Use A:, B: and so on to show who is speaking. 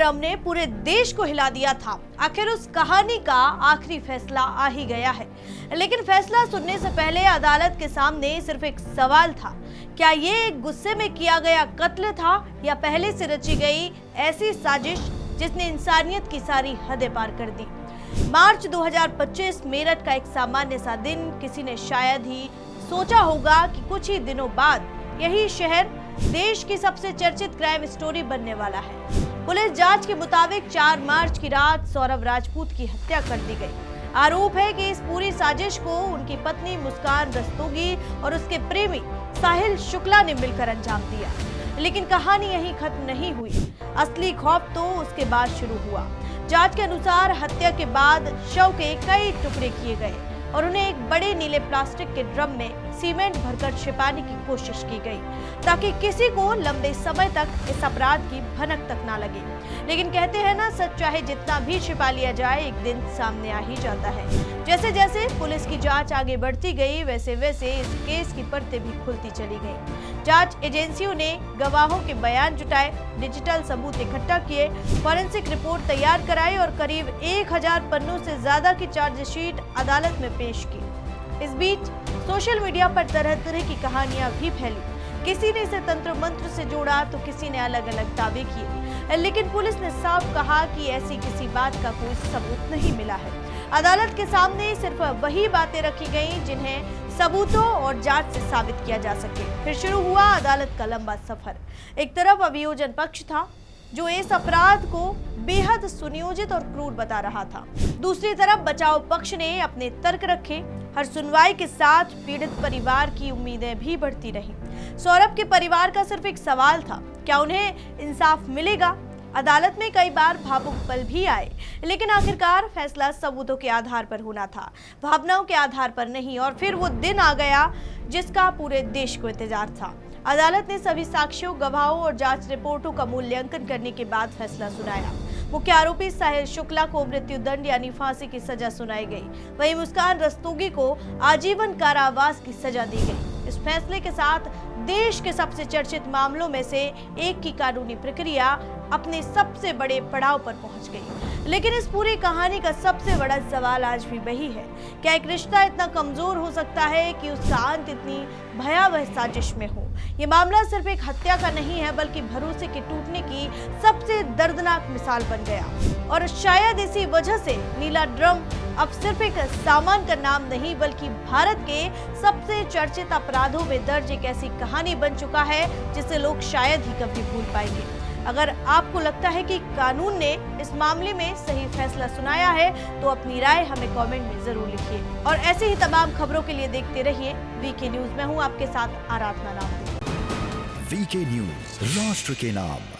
A: Drum ने पूरे देश को हिला दिया था। आखिर उस कहानी का आखिरी फैसला आ ही गया है, लेकिन फैसला सुनने से पहले अदालत के सामने सिर्फ एक सवाल था। क्या ये एक गुस्से में किया गया कत्ल था या पहले से रची गई ऐसी साजिश जिसने इंसानियत की सारी हदें पार कर दी। मार्च 2025 मेरठ का एक सामान्य सा दिन। किसी ने शायद ही सोचा होगा कि कुछ ही दिनों बाद यही शहर देश की सबसे चर्चित क्राइम स्टोरी बनने वाला है। पुलिस जांच के मुताबिक 4 मार्च की रात सौरभ राजपूत की हत्या कर दी गई। आरोप है कि इस पूरी साजिश को उनकी पत्नी मुस्कान रस्तोगी और उसके प्रेमी साहिल शुक्ला ने मिलकर अंजाम दिया। लेकिन कहानी यहीं खत्म नहीं हुई। असली खौफ तो उसके बाद शुरू हुआ। जांच के अनुसार हत्या के बाद शव के कई टुकड़े किए गए और उन्हें एक बड़े नीले प्लास्टिक के ड्रम में सीमेंट भरकर छिपाने की कोशिश की गई ताकि किसी को लंबे समय तक इस अपराध की भनक तक ना लगे। लेकिन कहते हैं ना, सच चाहे जितना भी छिपा लिया जाए एक दिन सामने आ ही जाता है। जैसे जैसे पुलिस की जांच आगे बढ़ती गई वैसे वैसे इस केस की परतें भी खुलती चली गई। जांच एजेंसियों ने गवाहों के बयान जुटाए, डिजिटल सबूत इकट्ठा किए, फॉरेंसिक रिपोर्ट तैयार कराई और करीब 1000 पन्नों से ज्यादा की चार्जशीट अदालत में पेश की। इस बीच सोशल मीडिया पर तरह तरह की कहानियां भी फैली। किसी ने इसे तंत्र मंत्र से जोड़ा तो किसी ने अलग अलग दावे किए, लेकिन पुलिस ने साफ कहा कि ऐसी किसी बात का कोई सबूत नहीं मिला है। अदालत के सामने सिर्फ वही बातें रखी गईं जिन्हें सबूतों और जांच से साबित किया जा सके। फिर शुरू हुआ अदालत का लंबा सफर। एक तरफ अभियोजन पक्ष था जो इस अपराध को बेहद सुनियोजित और क्रूर बता रहा था। दूसरी तरफ बचाव पक्ष ने अपने तर्क रखे। हर सुनवाई के साथ पीड़ित परिवार की उम्मीदें भी बढ़ती रहीं। सौरभ के परिवार का सिर्फ एक सवाल था, क्या उन्हें इंसाफ मिलेगा। अदालत में कई बार भावुक पल भी आए, लेकिन आखिरकार फैसला सबूतों के आधार पर होना था, भावनाओं के आधार पर नहीं। और फिर वो दिन आ गया जिसका पूरे देश को इंतजार था। अदालत ने सभी साक्ष्यों, गवाहों और जांच रिपोर्टों का मूल्यांकन करने के बाद फैसला सुनाया। मुख्य आरोपी साहिल शुक्ला को मृत्युदंड यानी फांसी की सजा सुनाई गई। वहीं मुस्कान रस्तोगी को आजीवन कारावास की सजा दी गई। इस फैसले के साथ देश के सबसे चर्चित मामलों में से एक की कानूनी प्रक्रिया अपने सबसे बड़े पड़ाव पर पहुंच गई। लेकिन इस पूरी कहानी का सबसे बड़ा सवाल आज भी वही है, क्या एक रिश्ता इतना कमजोर हो सकता है कि उसका अंत इतनी भयावह साजिश में हो। ये मामला सिर्फ एक हत्या का नहीं है, बल्कि भरोसे के टूटने की सबसे दर्दनाक मिसाल बन गया। और शायद इसी वजह से नीला ड्रम अब सिर्फ एक सामान का नाम नहीं, बल्कि भारत के सबसे चर्चित अपराधों में दर्ज एक ऐसी कहानी बन चुका है जिसे लोग शायद ही कभी भूल पाएंगे। अगर आपको लगता है कि कानून ने इस मामले में सही फैसला सुनाया है तो अपनी राय हमें कमेंट में जरूर लिखिए। और ऐसे ही तमाम खबरों के लिए देखते रहिए वीके न्यूज। मैं हूं आपके साथ आराधना नाम।
B: वीके न्यूज, राष्ट्र के नाम।